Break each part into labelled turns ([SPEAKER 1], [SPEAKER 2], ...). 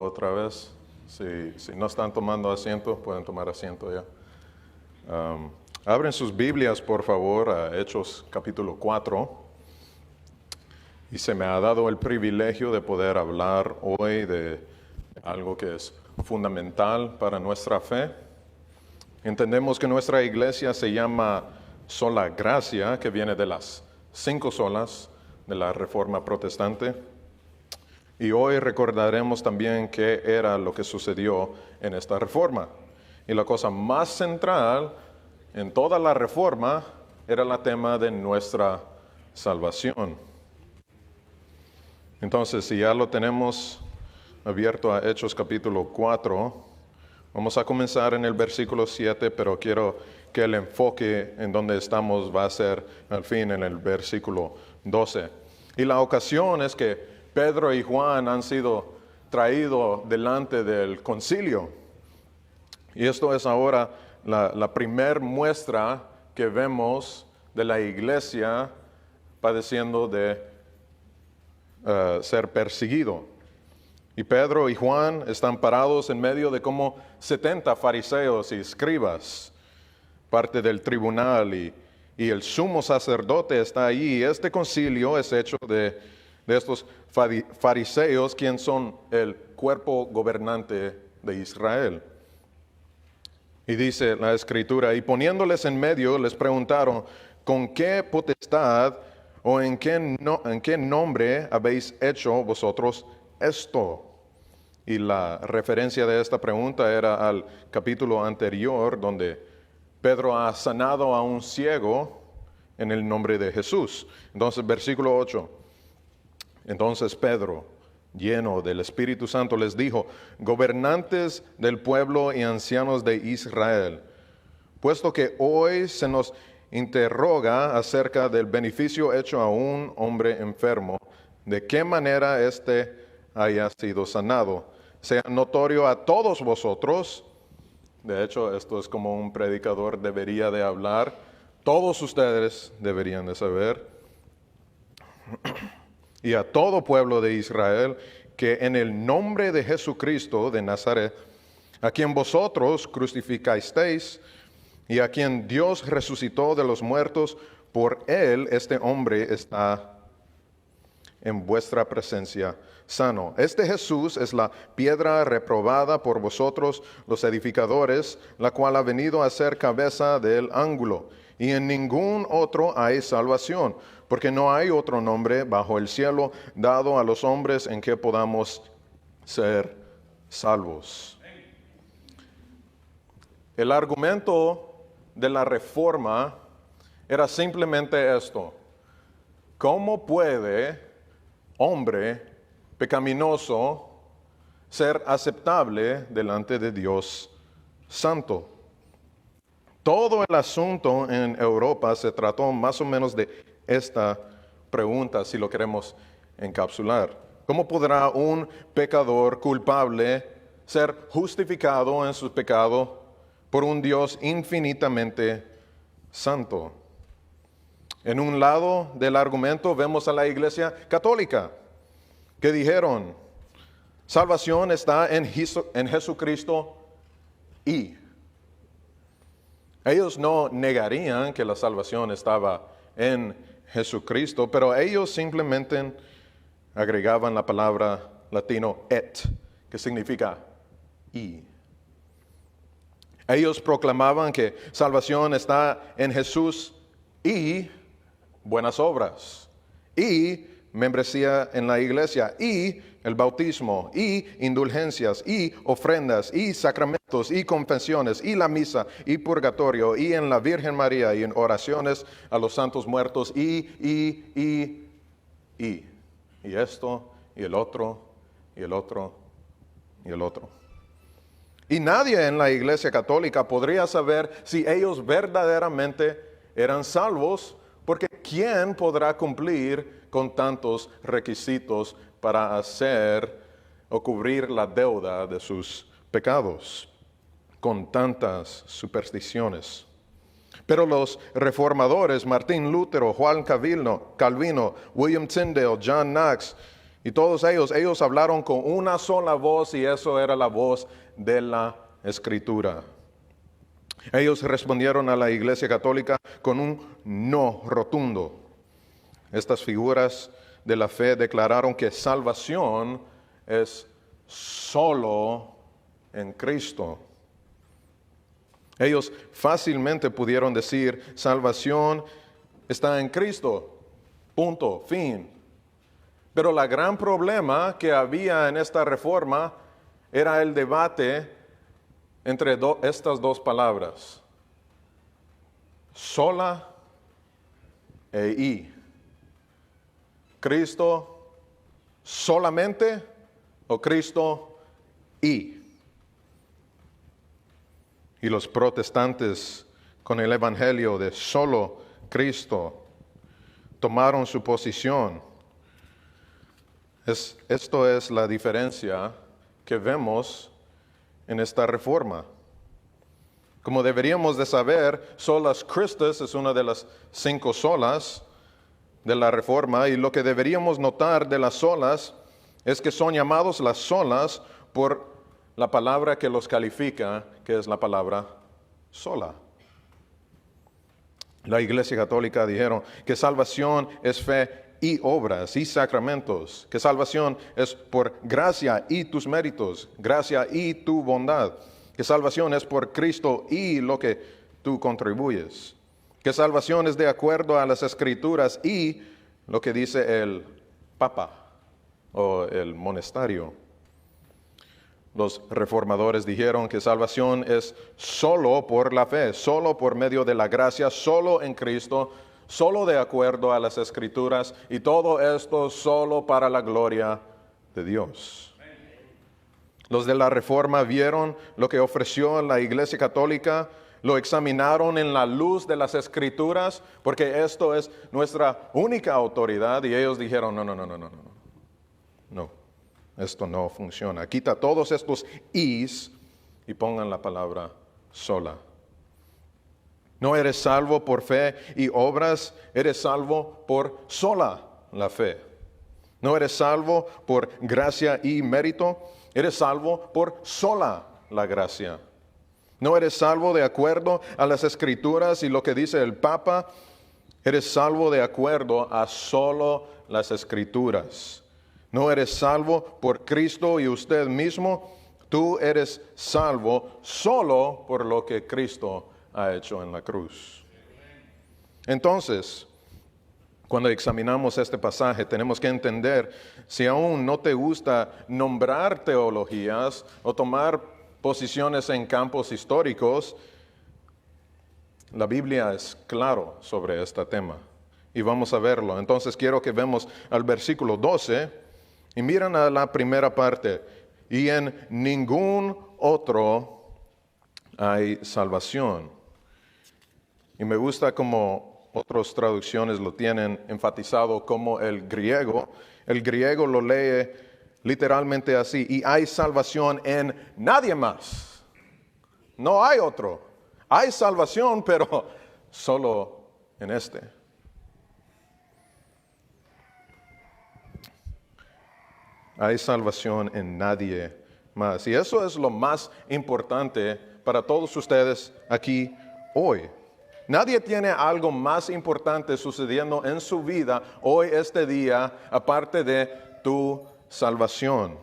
[SPEAKER 1] otra vez. Si no están tomando asiento, pueden tomar asiento ya. Abren sus Biblias, por favor, a Hechos capítulo 4. Y se me ha dado el privilegio de poder hablar hoy de algo que es fundamental para nuestra fe. Entendemos que nuestra iglesia se llama Sola Gracia, que viene de las 5 solas de la Reforma Protestante. Y hoy recordaremos también qué era lo que sucedió en esta reforma. Y la cosa más central en toda la reforma era el tema de nuestra salvación. Entonces, si ya lo tenemos abierto a Hechos capítulo 4, vamos a comenzar en el versículo 7, pero quiero que el enfoque en donde estamos va a ser al fin en el versículo 12. Y la ocasión es que Pedro y Juan han sido traídos delante del concilio. Y esto es ahora la primer muestra que vemos de la iglesia padeciendo de ser perseguido. Y Pedro y Juan están parados en medio de como 70 fariseos y escribas, parte del tribunal, y el sumo sacerdote está ahí. Este concilio es hecho de estos fariseos, quienes son el cuerpo gobernante de Israel. Y dice la Escritura, y poniéndoles en medio, les preguntaron, ¿con qué potestad o en qué nombre habéis hecho vosotros esto? Y la referencia de esta pregunta era al capítulo anterior, donde Pedro ha sanado a un ciego en el nombre de Jesús. Entonces, versículo 8. Entonces Pedro, lleno del Espíritu Santo, les dijo, gobernantes del pueblo y ancianos de Israel, puesto que hoy se nos interroga acerca del beneficio hecho a un hombre enfermo, de qué manera éste haya sido sanado, sea notorio a todos vosotros. De hecho, esto es como un predicador debería de hablar. Todos ustedes deberían de saber. Y a todo pueblo de Israel, que en el nombre de Jesucristo de Nazaret, a quien vosotros crucificasteis y a quien Dios resucitó de los muertos, por él este hombre está en vuestra presencia sano. Este Jesús es la piedra reprobada por vosotros los edificadores, la cual ha venido a ser cabeza del ángulo. Y en ningún otro hay salvación, porque no hay otro nombre bajo el cielo dado a los hombres en que podamos ser salvos. El argumento de la reforma era simplemente esto. ¿Cómo puede hombre pecaminoso ser aceptable delante de Dios Santo? Todo el asunto en Europa se trató más o menos de esta pregunta, si lo queremos encapsular. ¿Cómo podrá un pecador culpable ser justificado en su pecado por un Dios infinitamente santo? En un lado del argumento vemos a la Iglesia Católica, que dijeron, salvación está en Jesucristo y ellos no negarían que la salvación estaba en Jesucristo, pero ellos simplemente agregaban la palabra latino et, que significa y. Ellos proclamaban que salvación está en Jesús y buenas obras, y membresía en la iglesia, y el bautismo, y indulgencias, y ofrendas, y sacramentos, y confesiones, y la misa, y purgatorio, y en la Virgen María, y en oraciones a los santos muertos, y esto, y el otro, y el otro, y el otro. Y nadie en la Iglesia Católica podría saber si ellos verdaderamente eran salvos, porque ¿quién podrá cumplir con tantos requisitos para hacer o cubrir la deuda de sus pecados, con tantas supersticiones? Pero los reformadores, Martín Lutero, Juan Calvino, William Tyndale, John Knox Y todos ellos hablaron con una sola voz y eso era la voz de la Escritura. Ellos respondieron a la Iglesia Católica con un no rotundo. Estas figuras de la fe declararon que salvación es solo en Cristo. Ellos fácilmente pudieron decir, salvación está en Cristo, punto, fin. Pero el gran problema que había en esta reforma era el debate entre estas dos palabras, sola y. Cristo solamente o Cristo y. Y los protestantes con el evangelio de solo Cristo tomaron su posición. Esto es la diferencia que vemos en esta reforma. Como deberíamos de saber, solas Christus es una de las 5 solas de la reforma, y lo que deberíamos notar de las solas es que son llamados las solas por la palabra que los califica, que es la palabra sola. La Iglesia Católica dijeron que salvación es fe y obras y sacramentos, que salvación es por gracia y tus méritos, gracia y tu bondad, que salvación es por Cristo y lo que tú contribuyes, que salvación es de acuerdo a las Escrituras y lo que dice el Papa o el monasterio. Los reformadores dijeron que salvación es solo por la fe, solo por medio de la gracia, solo en Cristo, solo de acuerdo a las Escrituras, y todo esto solo para la gloria de Dios. Los de la Reforma vieron lo que ofreció la Iglesia Católica, lo examinaron en la luz de las Escrituras, porque esto es nuestra única autoridad, y ellos dijeron, no, esto no funciona. Quita todos estos is y pongan la palabra sola. No eres salvo por fe y obras, eres salvo por sola la fe. No eres salvo por gracia y mérito, eres salvo por sola la gracia. No eres salvo de acuerdo a las Escrituras y lo que dice el Papa, eres salvo de acuerdo a solo las Escrituras. No eres salvo por Cristo y usted mismo, tú eres salvo solo por lo que Cristo ha hecho en la cruz. Entonces, cuando examinamos este pasaje, tenemos que entender, si aún no te gusta nombrar teologías o tomar posiciones en campos históricos, la Biblia es claro sobre este tema y vamos a verlo. Entonces quiero que vemos al versículo 12 y miren a la primera parte. Y en ningún otro hay salvación. Y me gusta como otras traducciones lo tienen enfatizado como el griego. El griego lo lee literalmente así. Y hay salvación en nadie más. No hay otro. Hay salvación, pero solo en este. Hay salvación en nadie más. Y eso es lo más importante para todos ustedes aquí hoy. Nadie tiene algo más importante sucediendo en su vida hoy, este día, aparte de tu salvación.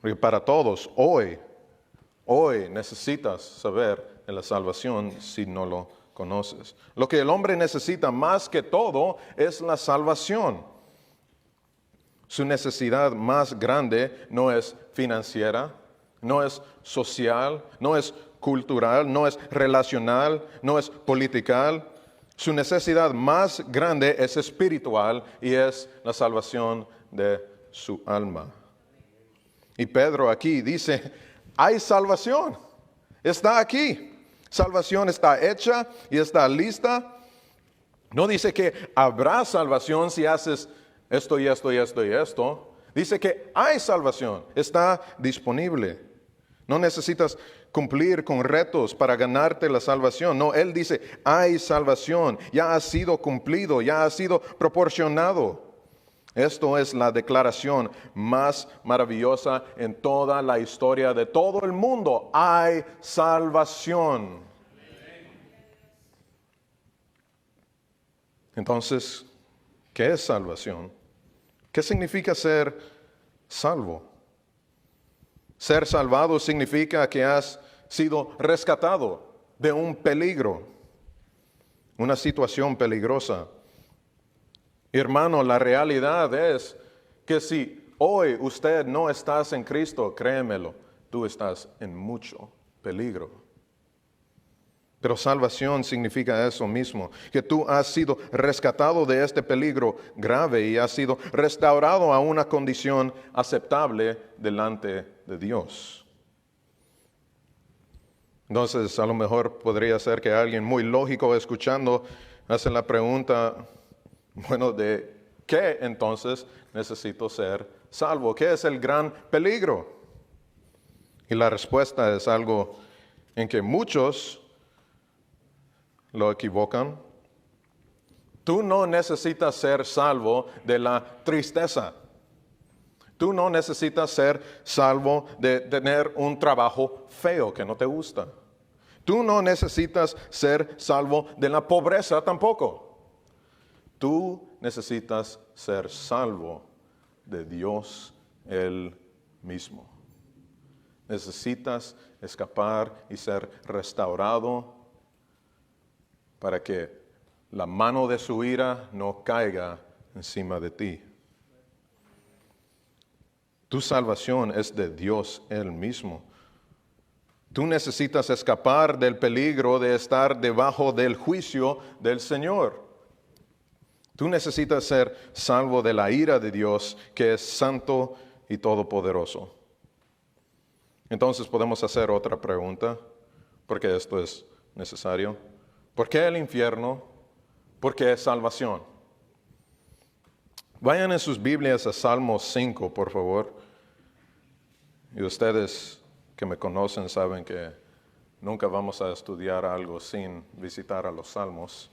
[SPEAKER 1] Porque para todos, hoy necesitas saber de la salvación si no lo conoces. Lo que el hombre necesita más que todo es la salvación. Su necesidad más grande no es financiera, no es social, no es cultural, no es relacional, no es political. Su necesidad más grande es espiritual y es la salvación de su alma. Y Pedro aquí dice, hay salvación, está aquí. Salvación está hecha y está lista. No dice que habrá salvación si haces esto y esto y esto y esto. Dice que hay salvación, está disponible. No necesitas cumplir con retos para ganarte la salvación. No, él dice, hay salvación, ya ha sido cumplido, ya ha sido proporcionado. Esto es la declaración más maravillosa en toda la historia de todo el mundo. Hay salvación. Entonces, ¿qué es salvación? ¿Qué significa ser salvo? Ser salvado significa que has sido rescatado de un peligro, una situación peligrosa. Hermano, la realidad es que si hoy usted no estás en Cristo, créemelo, tú estás en mucho peligro. Pero salvación significa eso mismo, que tú has sido rescatado de este peligro grave y has sido restaurado a una condición aceptable delante de Dios. Entonces, a lo mejor podría ser que alguien muy lógico escuchando hace la pregunta, bueno, ¿de qué entonces necesito ser salvo? ¿Qué es el gran peligro? Y la respuesta es algo en que muchos lo equivocan. Tú no necesitas ser salvo de la tristeza. Tú no necesitas ser salvo de tener un trabajo feo que no te gusta. Tú no necesitas ser salvo de la pobreza tampoco. Tú necesitas ser salvo de Dios Él mismo. Necesitas escapar y ser restaurado para que la mano de su ira no caiga encima de ti. Tu salvación es de Dios Él mismo. Tú necesitas escapar del peligro de estar debajo del juicio del Señor. Tú necesitas ser salvo de la ira de Dios, que es santo y todopoderoso. Entonces podemos hacer otra pregunta, porque esto es necesario. ¿Por qué el infierno? ¿Por qué salvación? Vayan en sus Biblias a Salmos 5, por favor. Y ustedes que me conocen saben que nunca vamos a estudiar algo sin visitar a los Salmos.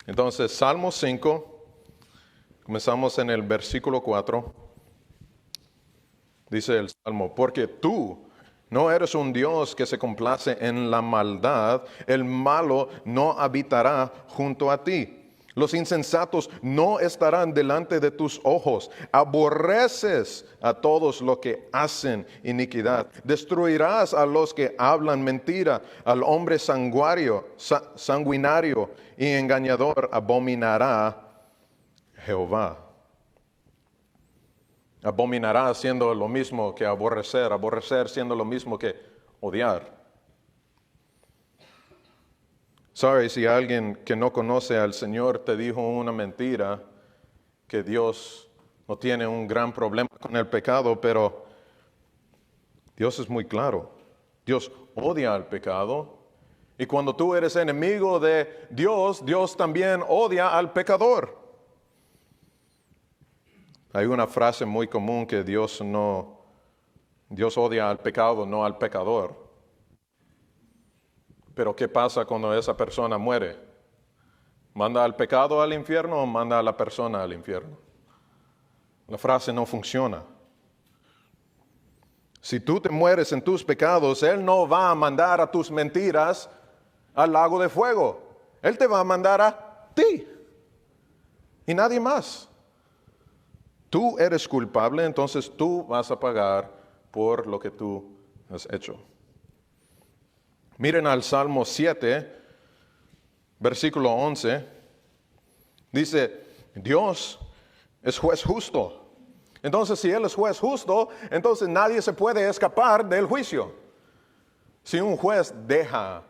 [SPEAKER 1] Entonces, Salmo 5, comenzamos en el versículo 4. Dice el Salmo, porque tú no eres un Dios que se complace en la maldad, el malo no habitará junto a ti. Los insensatos no estarán delante de tus ojos. Aborreces a todos los que hacen iniquidad. Destruirás a los que hablan mentira. Al hombre sanguinario y engañador abominará Jehová. Abominará siendo lo mismo que aborrecer. Aborrecer siendo lo mismo que odiar. Sorry si alguien que no conoce al Señor te dijo una mentira, que Dios no tiene un gran problema con el pecado, pero Dios es muy claro. Dios odia al pecado. Y cuando tú eres enemigo de Dios, Dios también odia al pecador. Hay una frase muy común que Dios odia al pecado, no al pecador. Pero ¿qué pasa cuando esa persona muere? ¿Manda al pecado al infierno o manda a la persona al infierno? La frase no funciona. Si tú te mueres en tus pecados, Él no va a mandar a tus mentiras al lago de fuego. Él te va a mandar a ti y nadie más. Tú eres culpable, entonces tú vas a pagar por lo que tú has hecho. Miren al Salmo 7, versículo 11. Dice, Dios es juez justo. Entonces, si Él es juez justo, entonces nadie se puede escapar del juicio. Si un juez deja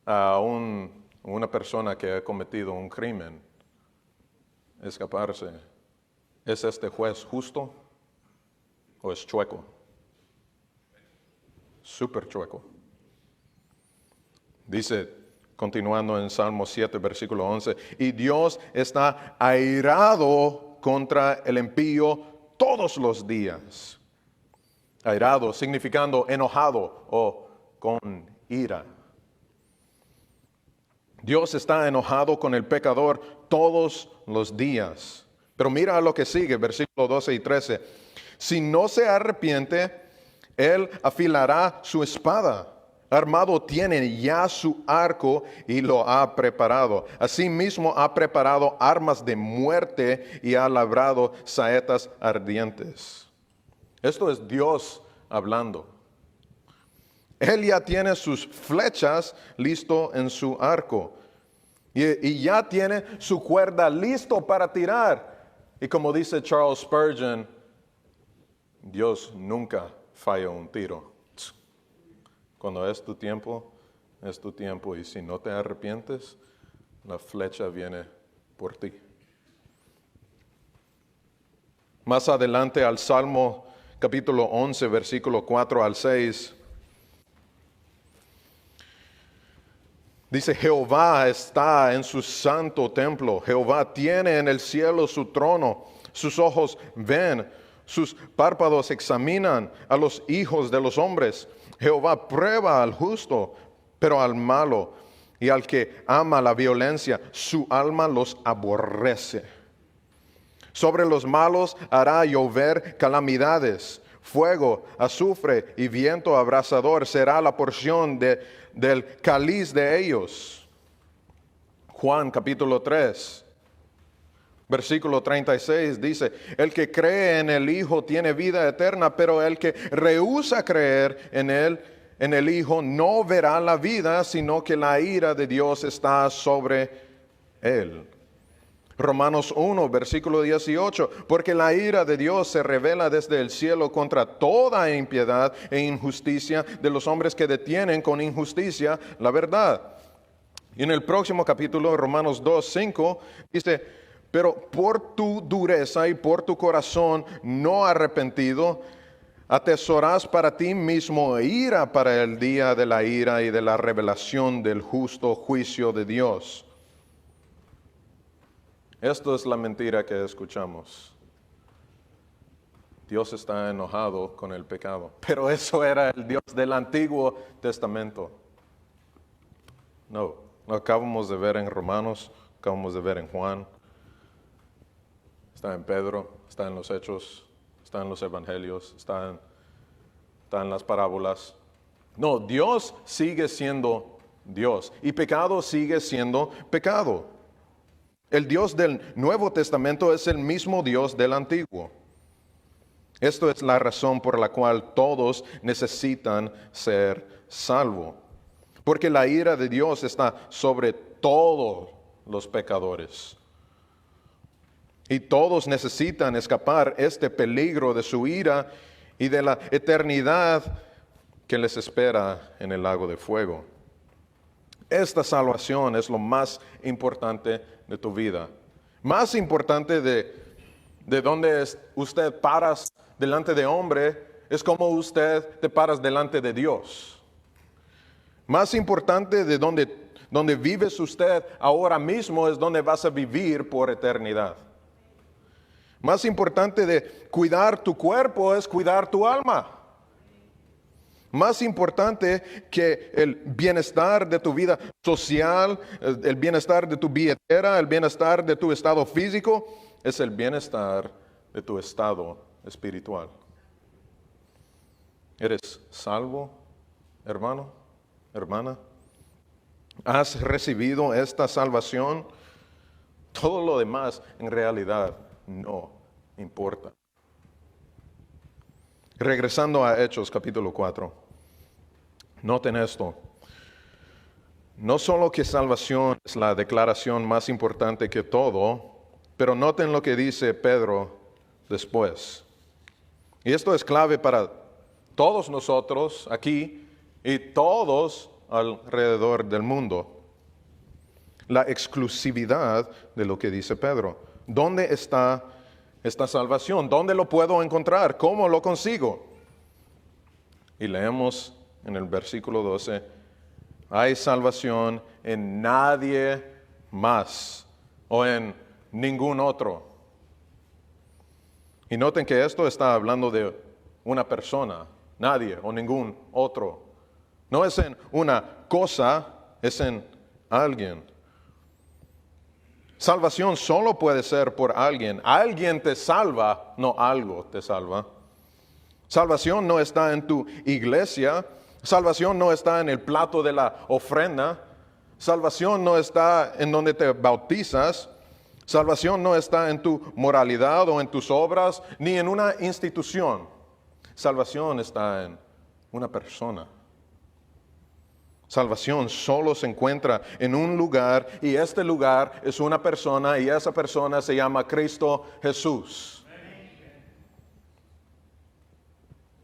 [SPEAKER 1] a una persona que ha cometido un crimen escaparse, ¿es este juez justo o es chueco? Súper chueco. Dice, continuando en Salmo 7, versículo 11, y Dios está airado contra el impío todos los días. Airado, significando enojado o con ira. Dios está enojado con el pecador todos los días. Pero mira lo que sigue, versículos 12 y 13. Si no se arrepiente, Él afilará su espada. Armado tiene ya su arco y lo ha preparado. Asimismo ha preparado armas de muerte y ha labrado saetas ardientes. Esto es Dios hablando. Él ya tiene sus flechas listo en su arco. Y ya tiene su cuerda listo para tirar. Y como dice Charles Spurgeon, Dios nunca falla un tiro. Cuando es tu tiempo, es tu tiempo. Y si no te arrepientes, la flecha viene por ti. Más adelante al Salmo capítulo 11, versículo 4 al 6. Dice, Jehová está en su santo templo. Jehová tiene en el cielo su trono. Sus ojos ven, sus párpados examinan a los hijos de los hombres. Jehová prueba al justo, pero al malo y al que ama la violencia, su alma los aborrece. Sobre los malos hará llover calamidades. Fuego, azufre y viento abrasador será la porción del cáliz de ellos. Juan capítulo 3, versículo 36 dice, el que cree en el Hijo tiene vida eterna, pero el que rehúsa creer en el Hijo, no verá la vida, sino que la ira de Dios está sobre él. Romanos 1, versículo 18, porque la ira de Dios se revela desde el cielo contra toda impiedad e injusticia de los hombres que detienen con injusticia la verdad. Y en el próximo capítulo, Romanos 2, 5, dice, pero por tu dureza y por tu corazón no arrepentido, atesoras para ti mismo ira para el día de la ira y de la revelación del justo juicio de Dios. Esto es la mentira que escuchamos. Dios está enojado con el pecado. Pero eso era el Dios del Antiguo Testamento. No, lo acabamos de ver en Romanos, acabamos de ver en Juan. Está en Pedro, está en los Hechos, está en los Evangelios, está en las parábolas. No, Dios sigue siendo Dios y pecado sigue siendo pecado. El Dios del Nuevo Testamento es el mismo Dios del Antiguo. Esto es la razón por la cual todos necesitan ser salvos. Porque la ira de Dios está sobre todos los pecadores. Y todos necesitan escapar este peligro de su ira y de la eternidad que les espera en el lago de fuego. Esta salvación es lo más importante de tu vida. Más importante de donde usted paras delante de hombre, es como usted te paras delante de Dios. Más importante de donde vives usted ahora mismo es donde vas a vivir por eternidad. Más importante de cuidar tu cuerpo es cuidar tu alma. Más importante que el bienestar de tu vida social, el bienestar de tu billetera, el bienestar de tu estado físico, es el bienestar de tu estado espiritual. ¿Eres salvo, hermano, hermana? ¿Has recibido esta salvación? Todo lo demás en realidad no importa. Regresando a Hechos capítulo 4. Noten esto. No solo que salvación es la declaración más importante que todo, pero noten lo que dice Pedro después. Y esto es clave para todos nosotros aquí y todos alrededor del mundo. La exclusividad de lo que dice Pedro. ¿Dónde está esta salvación? ¿Dónde lo puedo encontrar? ¿Cómo lo consigo? Y leemos en el versículo 12, hay salvación en nadie más o en ningún otro. Y noten que esto está hablando de una persona, nadie o ningún otro. No es en una cosa, es en alguien. Salvación solo puede ser por alguien. Alguien te salva, no algo te salva. Salvación no está en tu iglesia. Salvación no está en el plato de la ofrenda. Salvación no está en donde te bautizas. Salvación no está en tu moralidad o en tus obras, ni en una institución. Salvación está en una persona. Salvación solo se encuentra en un lugar, y este lugar es una persona, y esa persona se llama Cristo Jesús.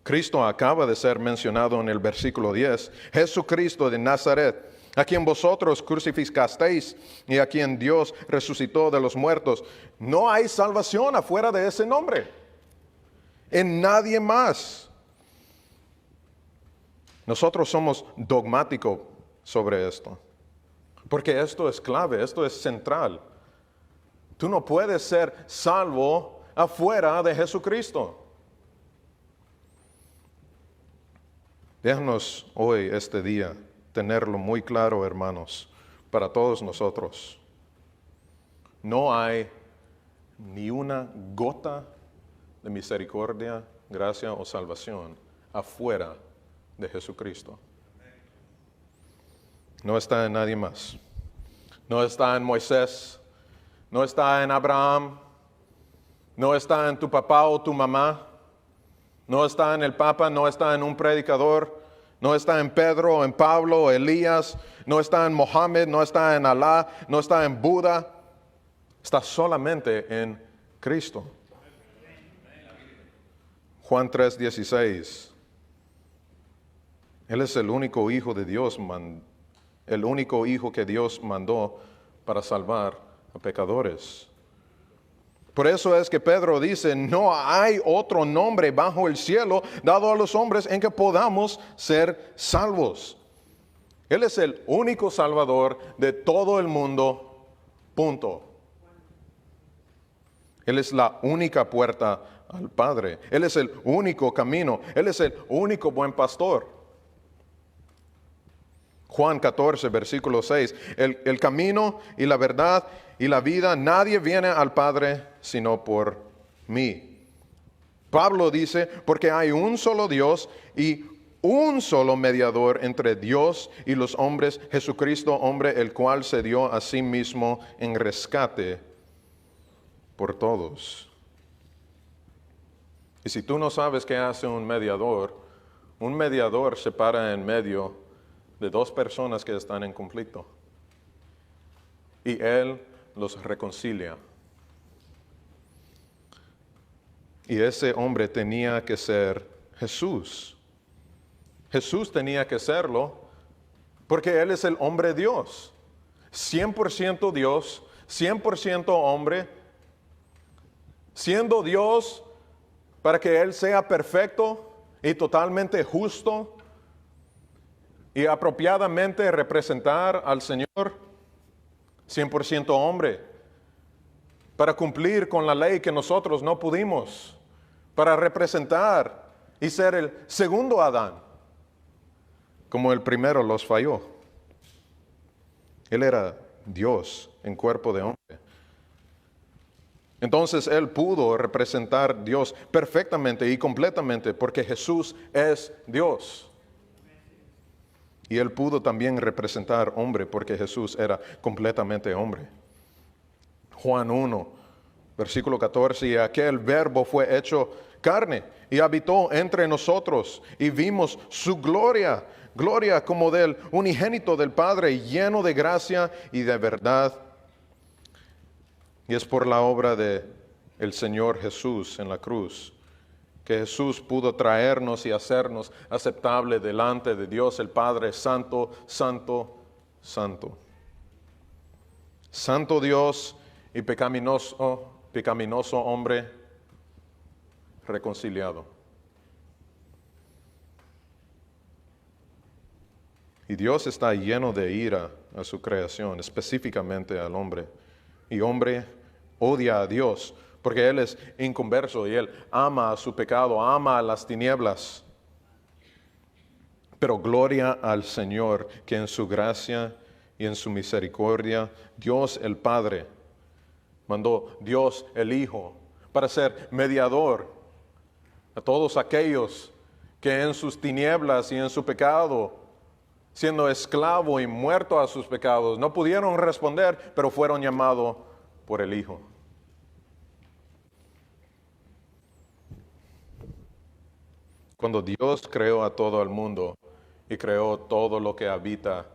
[SPEAKER 1] Cristo acaba de ser mencionado en el versículo 10. Jesucristo de Nazaret, a quien vosotros crucificasteis y a quien Dios resucitó de los muertos. No hay salvación afuera de ese nombre, en nadie más. Nosotros somos dogmáticos sobre esto, porque esto es clave, esto es central. Tú no puedes ser salvo afuera de Jesucristo. Déjanos hoy, este día, tenerlo muy claro, hermanos, para todos nosotros. No hay ni una gota de misericordia, gracia o salvación afuera de Jesucristo. No está en nadie más. No está en Moisés. No está en Abraham. No está en tu papá o tu mamá. No está en el Papa. No está en un predicador. No está en Pedro, en Pablo, Elías. No está en Mohammed. No está en Alá. No está en Buda. Está solamente en Cristo. Juan 3:16. Él es el único hijo de Dios, el único hijo que Dios mandó para salvar a pecadores. Por eso es que Pedro dice, no hay otro nombre bajo el cielo dado a los hombres en que podamos ser salvos. Él es el único salvador de todo el mundo, punto. Él es la única puerta al Padre. Él es el único camino. Él es el único buen pastor. Juan 14, versículo 6. El camino y la verdad y la vida, nadie viene al Padre sino por mí. Pablo dice, porque hay un solo Dios y un solo mediador entre Dios y los hombres, Jesucristo, hombre, el cual se dio a sí mismo en rescate por todos. Y si tú no sabes qué hace un mediador se para en medio de dos personas que están en conflicto. Y Él los reconcilia. Y ese hombre tenía que ser Jesús. Jesús tenía que serlo porque Él es el hombre Dios. 100% Dios, 100% hombre. Siendo Dios para que Él sea perfecto y totalmente justo y apropiadamente representar al Señor, 100% hombre, para cumplir con la ley que nosotros no pudimos, para representar y ser el segundo Adán, como el primero los falló. Él era Dios en cuerpo de hombre. Entonces Él pudo representar a Dios perfectamente y completamente porque Jesús es Dios. Y Él pudo también representar hombre porque Jesús era completamente hombre. Juan 1, versículo 14, y aquel verbo fue hecho carne y habitó entre nosotros y vimos su gloria, gloria como del unigénito del Padre, lleno de gracia y de verdad. Y es por la obra de el Señor Jesús en la cruz que Jesús pudo traernos y hacernos aceptable delante de Dios el Padre Santo, Santo, Santo. Santo Dios y pecaminoso hombre reconciliado. Y Dios está lleno de ira a su creación, específicamente al hombre. Y hombre odia a Dios porque Él es inconverso y Él ama a su pecado, ama a las tinieblas. Pero gloria al Señor que en su gracia y en su misericordia, Dios el Padre mandó Dios el Hijo para ser mediador a todos aquellos que en sus tinieblas y en su pecado, siendo esclavo y muerto a sus pecados, no pudieron responder, pero fueron llamados por el Hijo. Cuando Dios creó a todo el mundo y creó todo lo que habita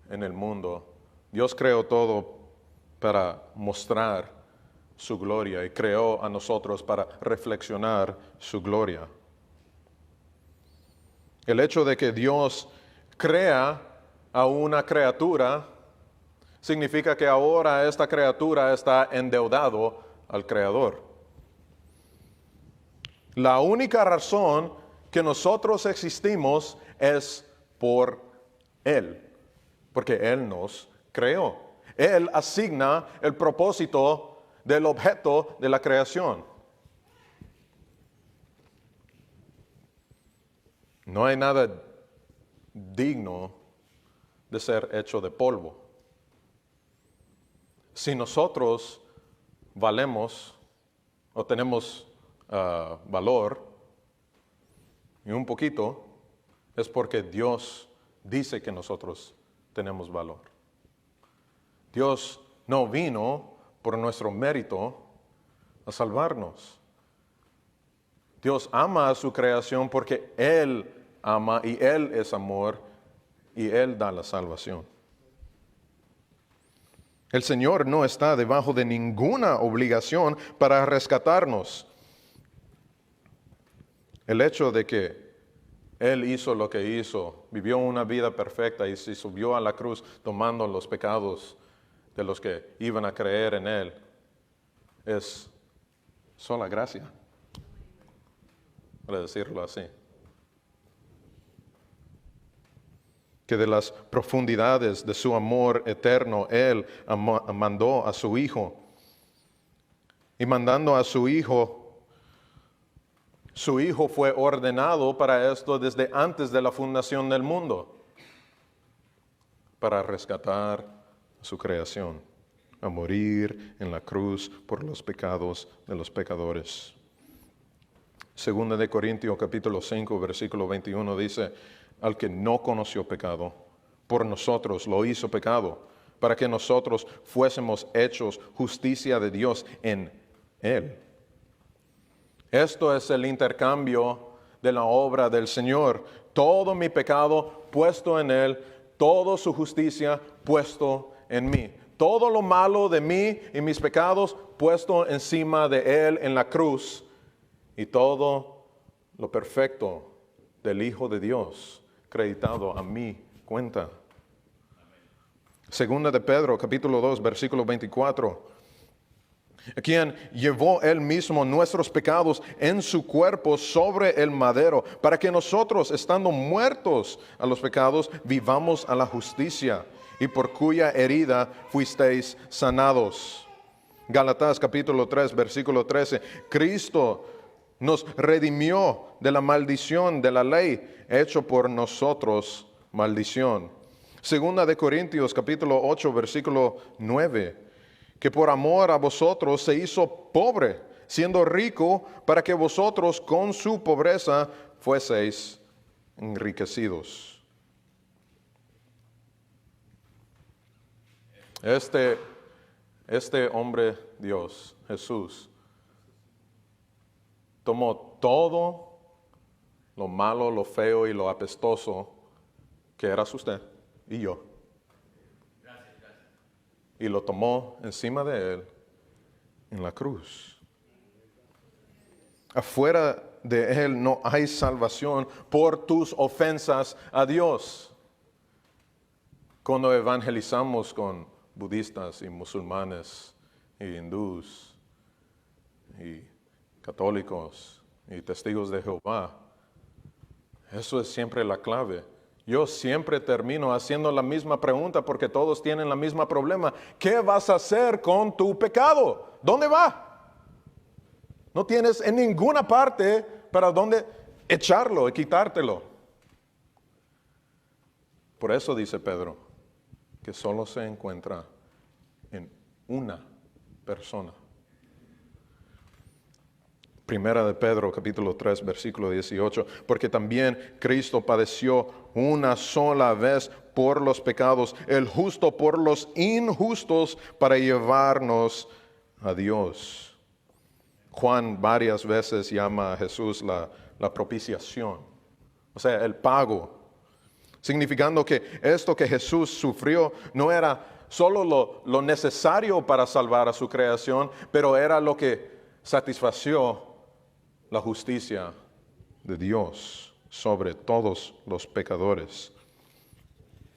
[SPEAKER 1] en el mundo, Dios creó todo para mostrar su gloria y creó a nosotros para reflexionar su gloria. El hecho de que Dios crea a una criatura significa que ahora esta criatura está endeudado al Creador. La única razón que nosotros existimos es por Él, porque Él nos creó. Él asigna el propósito del objeto de la creación. No hay nada digno de ser hecho de polvo. Si nosotros valemos o tenemos valor, y un poquito, es porque Dios dice que nosotros tenemos valor. Dios no vino por nuestro mérito a salvarnos. Dios ama a su creación porque Él ama y Él es amor y Él da la salvación. El Señor no está debajo de ninguna obligación para rescatarnos. El hecho de que Él hizo lo que hizo, vivió una vida perfecta y se subió a la cruz tomando los pecados de los que iban a creer en Él, es sola gracia, para decirlo así. Que de las profundidades de su amor eterno, Él mandó a su Hijo. Y mandando a su Hijo fue ordenado para esto desde antes de la fundación del mundo, para rescatar a su creación, a morir en la cruz por los pecados de los pecadores. Segunda de Corintios capítulo 5, versículo 21 dice, al que no conoció pecado, por nosotros lo hizo pecado, para que nosotros fuésemos hechos justicia de Dios en Él. Esto es el intercambio de la obra del Señor. Todo mi pecado puesto en Él, toda su justicia puesto en mí. Todo lo malo de mí y mis pecados puesto encima de Él en la cruz. Y todo lo perfecto del Hijo de Dios creditado a mi cuenta. Segunda de Pedro, capítulo 2, versículo 24. A quien llevó Él mismo nuestros pecados en su cuerpo sobre el madero, para que nosotros, estando muertos a los pecados, vivamos a la justicia, y por cuya herida fuisteis sanados. Gálatas capítulo 3, versículo 13. Cristo nos redimió de la maldición de la ley, hecho por nosotros maldición. Segunda de Corintios capítulo 8, versículo 9. Que por amor a vosotros se hizo pobre, siendo rico, para que vosotros con su pobreza fueseis enriquecidos. Este hombre Dios, Jesús, tomó todo lo malo, lo feo y lo apestoso que eras usted y yo. Y lo tomó encima de Él en la cruz. Afuera de Él no hay salvación por tus ofensas a Dios. Cuando evangelizamos con budistas y musulmanes y hindús y católicos y testigos de Jehová, eso es siempre la clave. Yo siempre termino haciendo la misma pregunta porque todos tienen la misma problema. ¿Qué vas a hacer con tu pecado? ¿Dónde va? No tienes en ninguna parte para dónde echarlo y quitártelo. Por eso dice Pedro que solo se encuentra en una persona. Primera de Pedro, capítulo 3, versículo 18, porque también Cristo padeció una sola vez por los pecados, el justo por los injustos, para llevarnos a Dios. Juan varias veces llama a Jesús la propiciación, o sea, el pago, significando que esto que Jesús sufrió no era solo lo necesario para salvar a su creación, pero era lo que satisfació la justicia de Dios sobre todos los pecadores.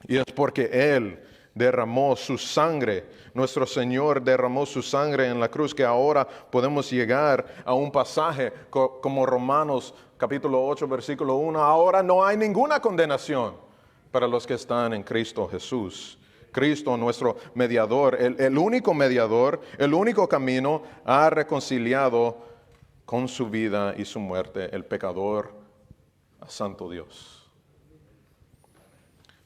[SPEAKER 1] Y es porque Él derramó su sangre, nuestro Señor derramó su sangre en la cruz, que ahora podemos llegar a un pasaje como Romanos capítulo 8, versículo 1. Ahora no hay ninguna condenación para los que están en Cristo Jesús. Cristo, nuestro mediador, el único mediador, el único camino, ha reconciliado con su vida y su muerte el pecador a Santo Dios.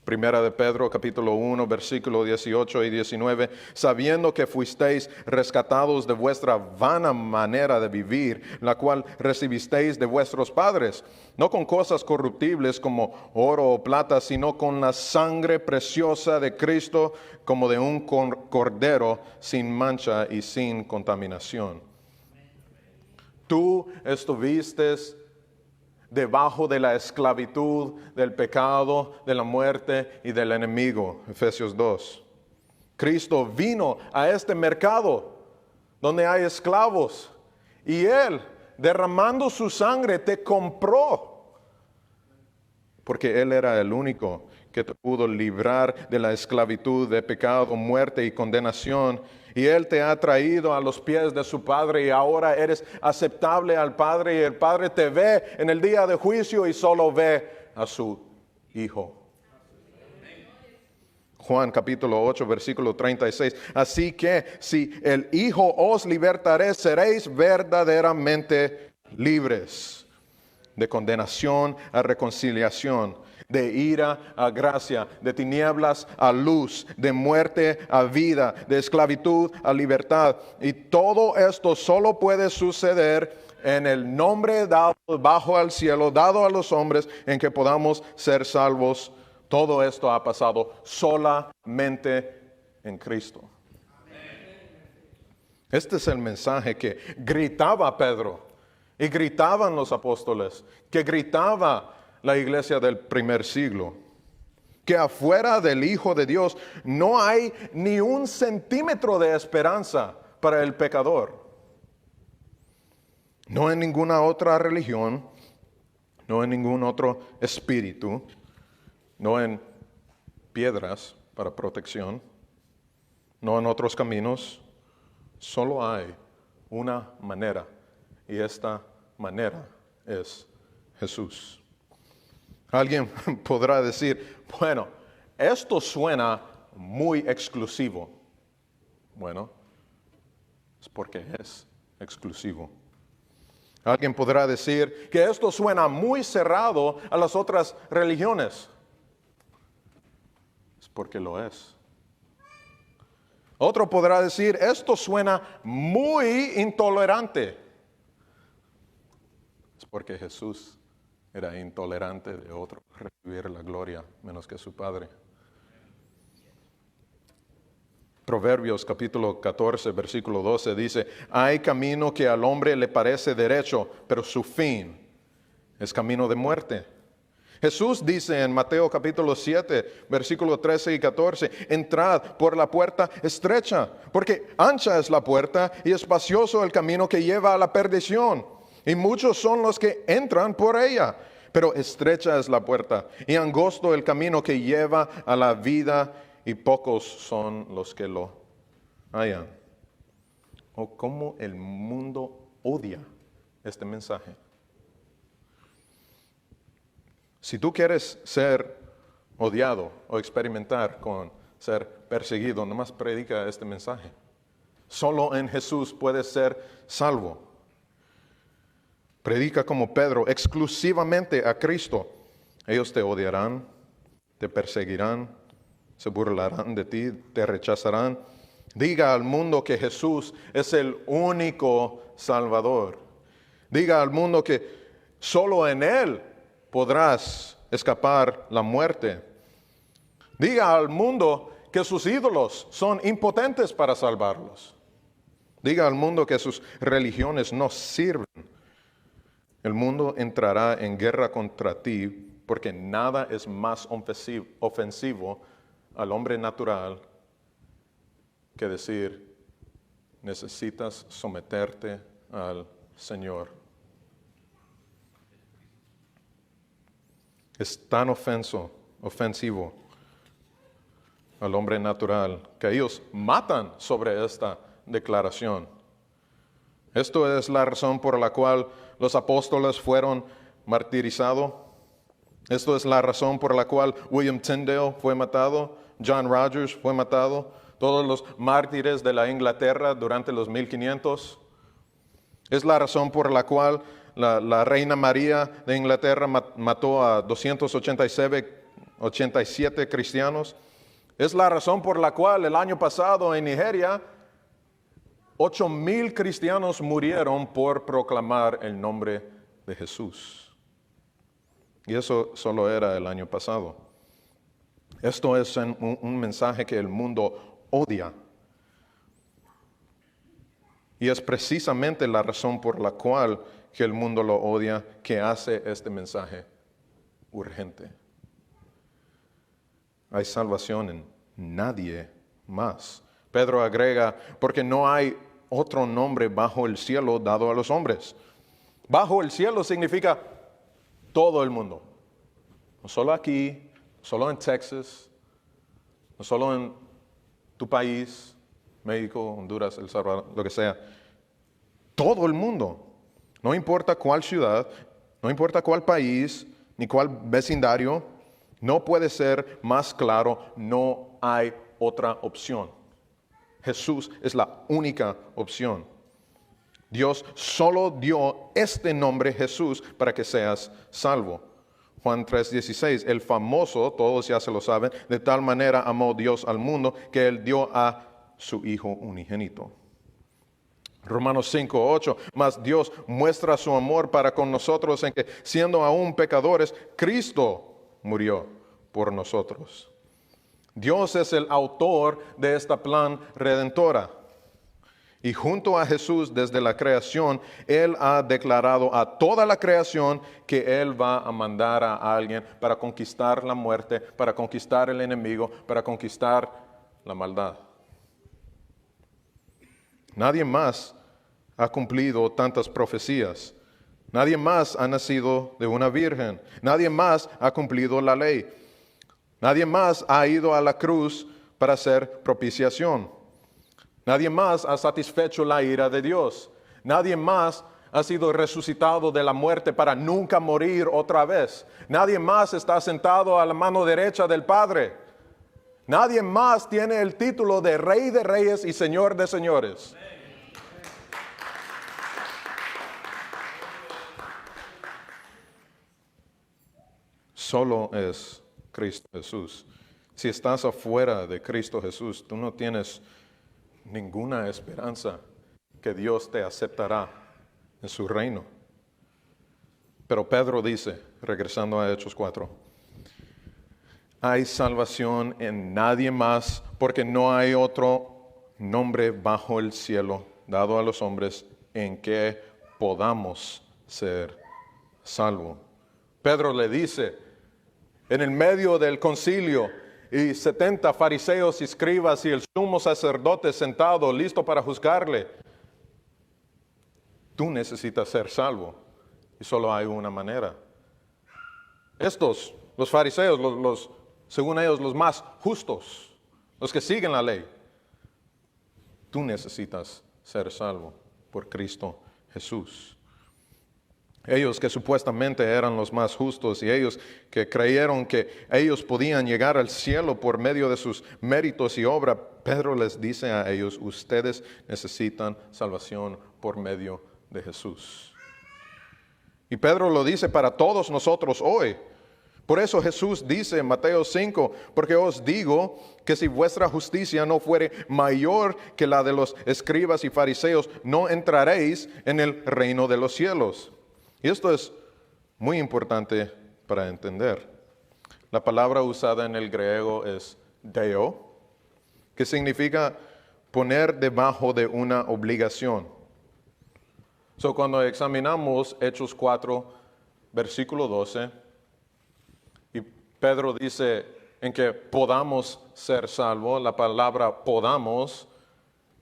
[SPEAKER 1] Primera de Pedro, capítulo 1, versículo 18 y 19, sabiendo que fuisteis rescatados de vuestra vana manera de vivir, la cual recibisteis de vuestros padres, no con cosas corruptibles como oro o plata, sino con la sangre preciosa de Cristo, como de un cordero sin mancha y sin contaminación. Tú estuviste debajo de la esclavitud, del pecado, de la muerte y del enemigo. Efesios 2. Cristo vino a este mercado donde hay esclavos y Él, derramando su sangre, te compró. Porque Él era el único que te pudo librar de la esclavitud, de pecado, muerte y condenación. Y Él te ha traído a los pies de su Padre y ahora eres aceptable al Padre y el Padre te ve en el día de juicio y solo ve a su Hijo. Juan capítulo 8, versículo 36. Así que si el Hijo os libertaré, seréis verdaderamente libres. De condenación a reconciliación, de ira a gracia, de tinieblas a luz, de muerte a vida, de esclavitud a libertad. Y todo esto solo puede suceder en el nombre dado bajo al cielo, dado a los hombres, en que podamos ser salvos. Todo esto ha pasado solamente en Cristo. Este es el mensaje que gritaba Pedro y gritaban los apóstoles, que gritaba la iglesia del primer siglo, que afuera del Hijo de Dios no hay ni un centímetro de esperanza para el pecador. No en ninguna otra religión, no en ningún otro espíritu, no en piedras para protección, no en otros caminos. Solo hay una manera, y esta manera es Jesús. Alguien podrá decir, bueno, esto suena muy exclusivo. Bueno, es porque es exclusivo. Alguien podrá decir que esto suena muy cerrado a las otras religiones. Es porque lo es. Otro podrá decir, esto suena muy intolerante. Es porque Jesús era intolerante de otro recibir la gloria menos que su Padre. Proverbios capítulo 14, versículo 12 dice, hay camino que al hombre le parece derecho, pero su fin es camino de muerte. Jesús dice en Mateo capítulo 7, versículo 13 y 14, entrad por la puerta estrecha, porque ancha es la puerta y espacioso el camino que lleva a la perdición, y muchos son los que entran por ella. Pero estrecha es la puerta y angosto el camino que lleva a la vida, y pocos son los que lo hallan. Oh, cómo el mundo odia este mensaje. Si tú quieres ser odiado o experimentar con ser perseguido, nomás predica este mensaje. Solo en Jesús puedes ser salvo. Predica como Pedro, exclusivamente a Cristo. Ellos te odiarán, te perseguirán, se burlarán de ti, te rechazarán, Diga al mundo que Jesús es el único Salvador. Diga al mundo que solo en Él podrás escapar la muerte. Diga al mundo que sus ídolos son impotentes para salvarlos. Diga al mundo que sus religiones no sirven. El mundo entrará en guerra contra ti porque nada es más ofensivo al hombre natural que decir, necesitas someterte al Señor. Es tan ofensivo al hombre natural que ellos matan sobre esta declaración. Esto es la razón por la cual los apóstoles fueron martirizados. Esto es la razón por la cual William Tyndale fue matado, John Rogers fue matado, todos los mártires de la Inglaterra durante los 1500. Es la razón por la cual la reina María de Inglaterra mató a 287 cristianos. Es la razón por la cual el año pasado en Nigeria 8,000 cristianos murieron por proclamar el nombre de Jesús. Y eso solo era el año pasado. Esto es un mensaje que el mundo odia. Y es precisamente la razón por la cual que el mundo lo odia que hace este mensaje urgente. Hay salvación en nadie más. Pedro agrega, porque no hay otro nombre bajo el cielo dado a los hombres. Bajo el cielo significa todo el mundo. No solo aquí, no solo en Texas, no solo en tu país, México, Honduras, El Salvador, lo que sea. Todo el mundo. No importa cuál ciudad, no importa cuál país, ni cuál vecindario, no puede ser más claro, no hay otra opción. Jesús es la única opción. Dios solo dio este nombre Jesús para que seas salvo. Juan 3:16, el famoso, todos ya se lo saben, de tal manera amó Dios al mundo que Él dio a su Hijo unigénito. Romanos 5:8, mas Dios muestra su amor para con nosotros en que, siendo aún pecadores, Cristo murió por nosotros. Dios es el autor de este plan redentora. Y junto a Jesús desde la creación, Él ha declarado a toda la creación que Él va a mandar a alguien para conquistar la muerte, para conquistar el enemigo, para conquistar la maldad. Nadie más ha cumplido tantas profecías. Nadie más ha nacido de una virgen. Nadie más ha cumplido la ley. Nadie más ha ido a la cruz para hacer propiciación. Nadie más ha satisfecho la ira de Dios. Nadie más ha sido resucitado de la muerte para nunca morir otra vez. Nadie más está sentado a la mano derecha del Padre. Nadie más tiene el título de Rey de Reyes y Señor de Señores. Solo es Cristo Jesús. Si estás afuera de Cristo Jesús, tú no tienes ninguna esperanza que Dios te aceptará en su reino. Pero Pedro dice, regresando a Hechos 4, hay salvación en nadie más, porque no hay otro nombre bajo el cielo dado a los hombres en que podamos ser salvos. Pedro le dice, en el medio del concilio, y 70 fariseos y escribas y el sumo sacerdote sentado, listo para juzgarle, tú necesitas ser salvo, y solo hay una manera. Estos, los fariseos, según ellos, los más justos, los que siguen la ley, tú necesitas ser salvo por Cristo Jesús. Ellos que supuestamente eran los más justos y ellos que creyeron que ellos podían llegar al cielo por medio de sus méritos y obra, Pedro les dice a ellos, ustedes necesitan salvación por medio de Jesús. Y Pedro lo dice para todos nosotros hoy, Por eso Jesús dice en Mateo 5, porque os digo que si vuestra justicia no fuere mayor que la de los escribas y fariseos, no entraréis en el reino de los cielos. Y esto es muy importante para entender. La palabra usada en el griego es deo, que significa poner debajo de una obligación. Cuando examinamos Hechos 4, versículo 12, y Pedro dice en que podamos ser salvos, la palabra podamos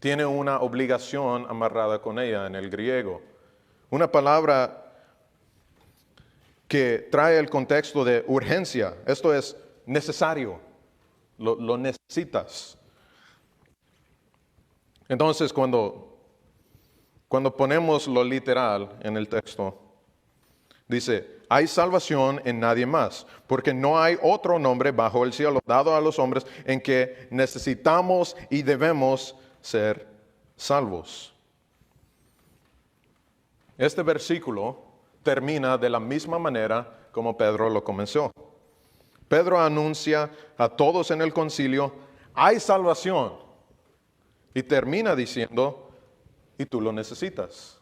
[SPEAKER 1] tiene una obligación amarrada con ella en el griego. Una palabra que trae el contexto de urgencia. Esto es necesario, lo necesitas. Entonces, cuando ponemos lo literal en el texto, dice, hay salvación en nadie más, porque no hay otro nombre bajo el cielo dado a los hombres en que necesitamos y debemos ser salvos. Este versículo termina de la misma manera como Pedro lo comenzó. Pedro anuncia a todos en el concilio, hay salvación. Y termina diciendo, y tú lo necesitas.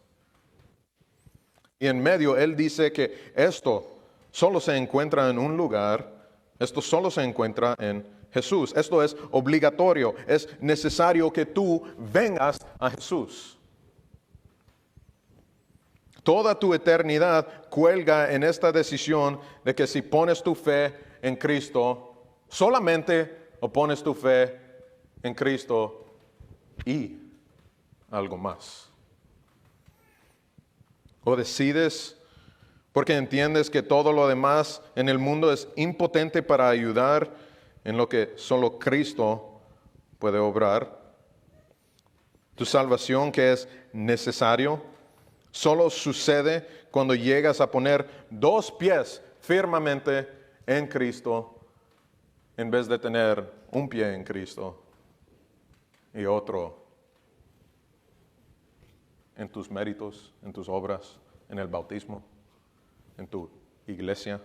[SPEAKER 1] Y en medio él dice que esto solo se encuentra en un lugar, esto solo se encuentra en Jesús. Esto es obligatorio, es necesario que tú vengas a Jesús. Toda tu eternidad cuelga en esta decisión de que si pones tu fe en Cristo, solamente o pones tu fe en Cristo y algo más. O decides porque entiendes que todo lo demás en el mundo es impotente para ayudar en lo que solo Cristo puede obrar. Tu salvación, que es necesario, solo sucede cuando llegas a poner dos pies firmemente en Cristo en vez de tener un pie en Cristo y otro en tus méritos, en tus obras, en el bautismo, en tu iglesia.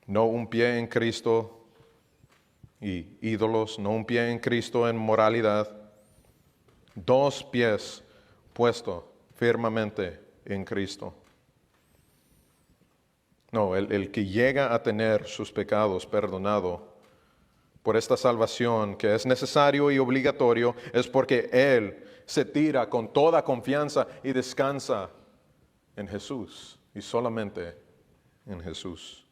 [SPEAKER 1] No un pie en Cristo y ídolos, no un pie en Cristo en moralidad. Dos pies puestos firmemente en Cristo. No, el que llega a tener sus pecados perdonados por esta salvación que es necesario y obligatorio, es porque Él se tira con toda confianza y descansa en Jesús y solamente en Jesús.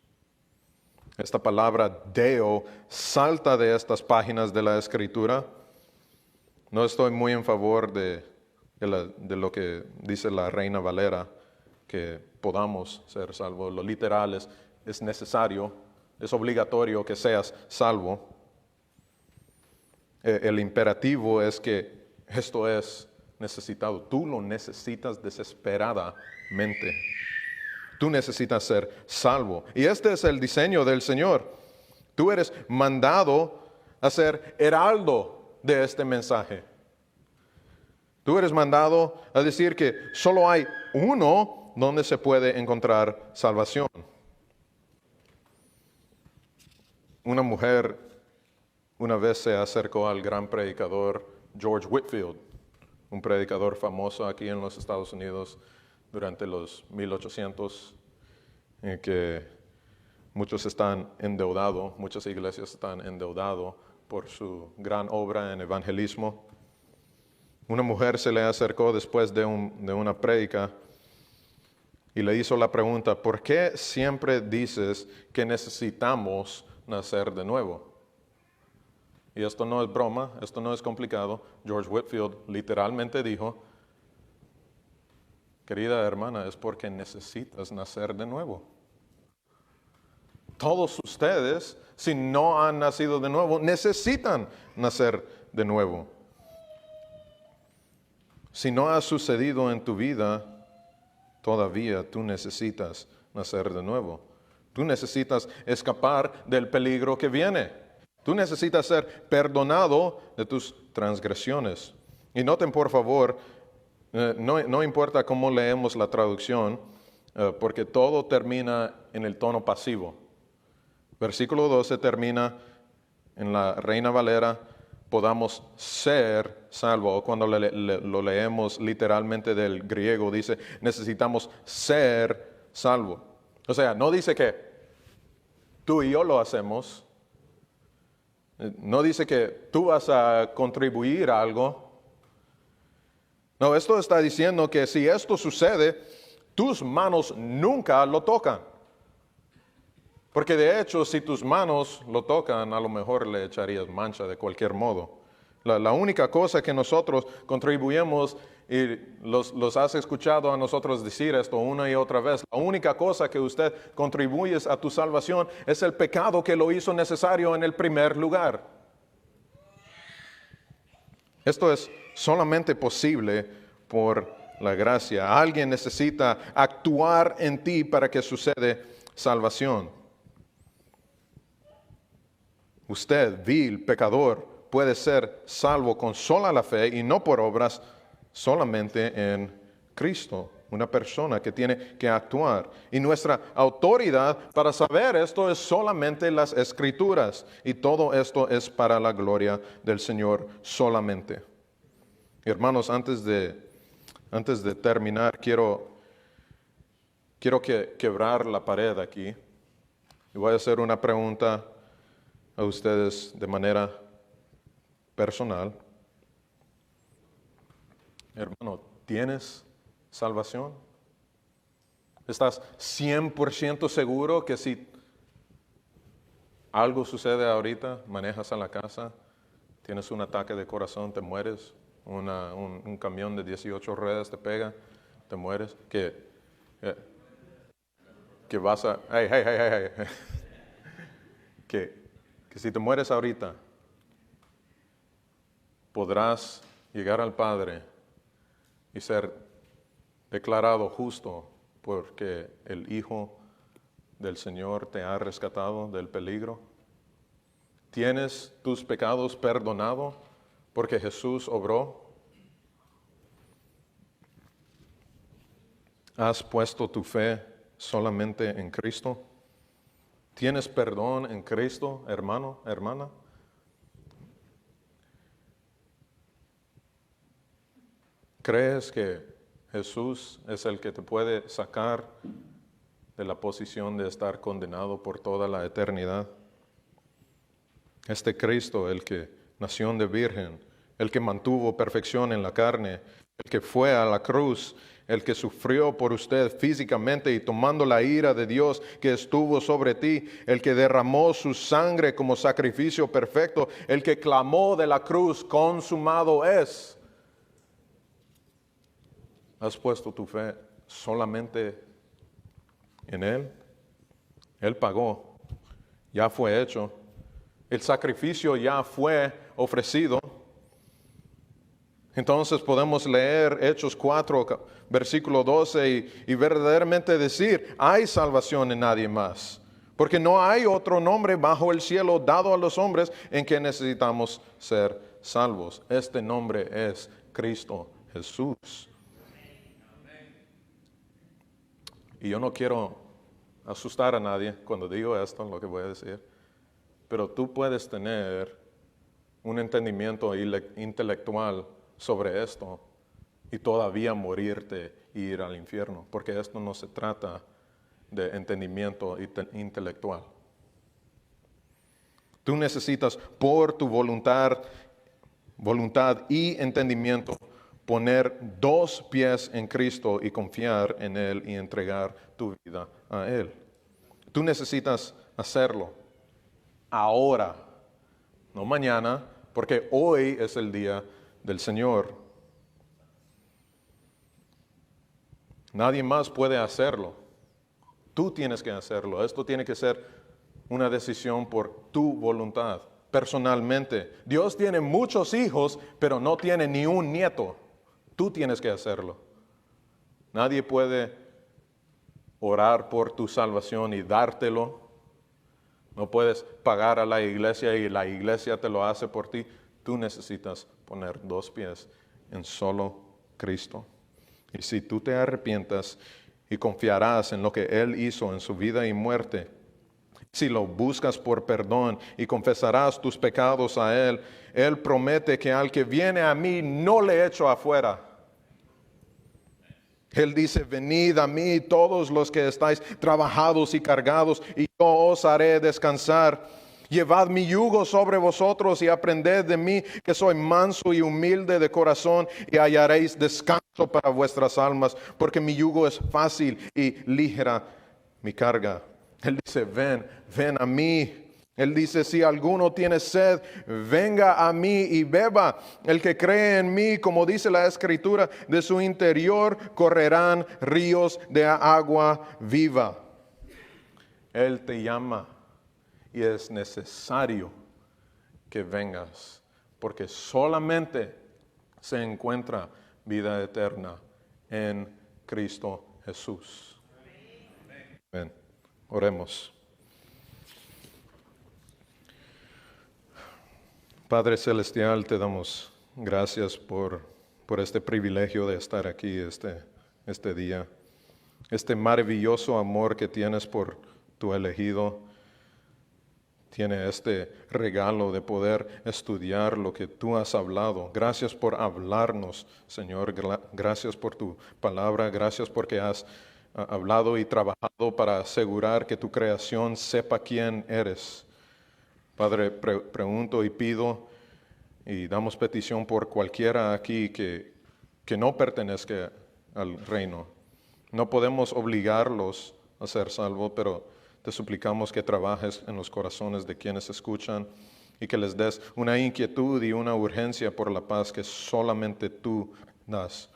[SPEAKER 1] Esta palabra Deo salta de estas páginas de la Escritura. No estoy muy en favor de lo que dice la Reina Valera, que podamos ser salvos. Lo literal es necesario, es obligatorio que seas salvo. El imperativo es que esto es necesitado. Tú lo necesitas desesperadamente. Tú necesitas ser salvo. Y este es el diseño del Señor. Tú eres mandado a ser heraldo de este mensaje. Tú eres mandado a decir que solo hay uno donde se puede encontrar salvación. Una mujer una vez se acercó al gran predicador George Whitefield, un predicador famoso aquí en los Estados Unidos durante los 1800, en que muchos están endeudados, muchas iglesias están endeudados por su gran obra en evangelismo. Una mujer se le acercó después de una prédica y le hizo la pregunta, ¿por qué siempre dices que necesitamos nacer de nuevo? Y esto no es broma, esto no es complicado. George Whitefield literalmente dijo, querida hermana, es porque necesitas nacer de nuevo. Todos ustedes, si no han nacido de nuevo, necesitan nacer de nuevo. Si no ha sucedido en tu vida, todavía tú necesitas nacer de nuevo. Tú necesitas escapar del peligro que viene. Tú necesitas ser perdonado de tus transgresiones. Y noten por favor, no importa cómo leemos la traducción, porque todo termina en el tono pasivo. Versículo 12 termina en la Reina Valera, podamos ser salvos. O cuando lo leemos literalmente del griego, dice, necesitamos ser salvos. O sea, no dice que tú y yo lo hacemos. No dice que tú vas a contribuir a algo. No, esto está diciendo que si esto sucede, tus manos nunca lo tocan. Porque de hecho, si tus manos lo tocan, a lo mejor le echarías mancha de cualquier modo. La única cosa que nosotros contribuimos, y los has escuchado a nosotros decir esto una y otra vez, la única cosa que usted contribuye a tu salvación es el pecado que lo hizo necesario en el primer lugar. Esto es solamente posible por la gracia. Alguien necesita actuar en ti para que suceda salvación. Usted, vil pecador, puede ser salvo con sola la fe y no por obras, solamente en Cristo. Una persona que tiene que actuar. Y nuestra autoridad para saber esto es solamente las Escrituras. Y todo esto es para la gloria del Señor solamente. Hermanos, antes de terminar, quiero quebrar la pared aquí. Y voy a hacer una pregunta a ustedes de manera personal. Hermano, ¿tienes salvación? ¿Estás 100% seguro que si algo sucede ahorita, manejas a la casa, tienes un ataque de corazón, te mueres, un camión de 18 ruedas te pega, te mueres, que vas a... hey. que si te mueres ahorita, podrás llegar al Padre y ser declarado justo porque el Hijo del Señor te ha rescatado del peligro. ¿Tienes tus pecados perdonados porque Jesús obró? ¿Has puesto tu fe solamente en Cristo? ¿Tienes perdón en Cristo, hermano, hermana? ¿Crees que Jesús es el que te puede sacar de la posición de estar condenado por toda la eternidad? Este Cristo, el que nació de virgen, el que mantuvo perfección en la carne, el que fue a la cruz, el que sufrió por usted físicamente y tomando la ira de Dios que estuvo sobre ti, el que derramó su sangre como sacrificio perfecto, el que clamó de la cruz, consumado es. ¿Has puesto tu fe solamente en Él? Él pagó, ya fue hecho, el sacrificio ya fue ofrecido. Entonces podemos leer Hechos 4, versículo 12 y verdaderamente decir, hay salvación en nadie más. Porque no hay otro nombre bajo el cielo dado a los hombres en que necesitamos ser salvos. Este nombre es Cristo Jesús. Y yo no quiero asustar a nadie cuando digo esto, lo que voy a decir. Pero tú puedes tener un entendimiento intelectual sobre esto y todavía morirte e ir al infierno, porque esto no se trata de entendimiento intelectual. Tú necesitas por tu voluntad y entendimiento poner 2 pies en Cristo y confiar en Él y entregar tu vida a Él. Tú necesitas hacerlo ahora, no mañana, porque hoy es el día del Señor. Nadie más puede hacerlo. Tú tienes que hacerlo. Esto tiene que ser una decisión por tu voluntad, personalmente. Dios tiene muchos hijos, pero no tiene ni un nieto. Tú tienes que hacerlo. Nadie puede orar por tu salvación y dártelo. No puedes pagar a la iglesia y la iglesia te lo hace por ti. Tú necesitas poner 2 pies en solo Cristo. Y si tú te arrepientas y confiarás en lo que Él hizo en su vida y muerte. Si lo buscas por perdón y confesarás tus pecados a Él, Él promete que al que viene a mí no le echo afuera. Él dice, venid a mí todos los que estáis trabajados y cargados, y yo os haré descansar. Llevad mi yugo sobre vosotros y aprended de mí, que soy manso y humilde de corazón, y hallaréis descanso para vuestras almas, porque mi yugo es fácil y ligera mi carga. Él dice, ven a mí. Él dice, si alguno tiene sed, venga a mí y beba. El que cree en mí, como dice la Escritura, de su interior correrán ríos de agua viva. Él te llama y es necesario que vengas, porque solamente se encuentra vida eterna en Cristo Jesús. Amén. Oremos. Padre Celestial, te damos gracias por este privilegio de estar aquí este día. Este maravilloso amor que tienes por tu elegido. Tiene este regalo de poder estudiar lo que tú has hablado. Gracias por hablarnos, Señor. Gracias por tu palabra. Gracias porque has hablado y trabajado para asegurar que tu creación sepa quién eres. Padre, pregunto y pido y damos petición por cualquiera aquí que no pertenezca al reino. No podemos obligarlos a ser salvos, pero te suplicamos que trabajes en los corazones de quienes escuchan y que les des una inquietud y una urgencia por la paz que solamente tú das.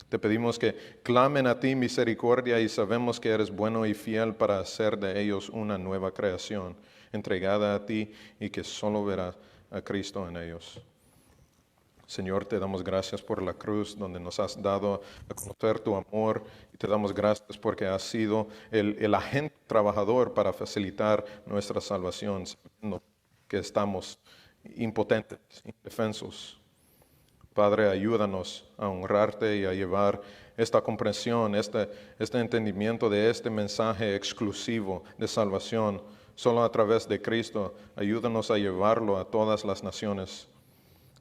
[SPEAKER 1] Te pedimos que clamen a ti misericordia y sabemos que eres bueno y fiel para hacer de ellos una nueva creación, entregada a ti y que solo verá a Cristo en ellos. Señor, te damos gracias por la cruz donde nos has dado a conocer tu amor y te damos gracias porque has sido el agente trabajador para facilitar nuestra salvación, sabiendo que estamos impotentes, indefensos. Padre, ayúdanos a honrarte y a llevar esta comprensión, este entendimiento de este mensaje exclusivo de salvación solo a través de Cristo. Ayúdanos a llevarlo a todas las naciones.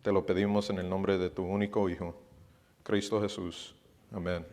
[SPEAKER 1] Te lo pedimos en el nombre de tu único Hijo, Cristo Jesús. Amén.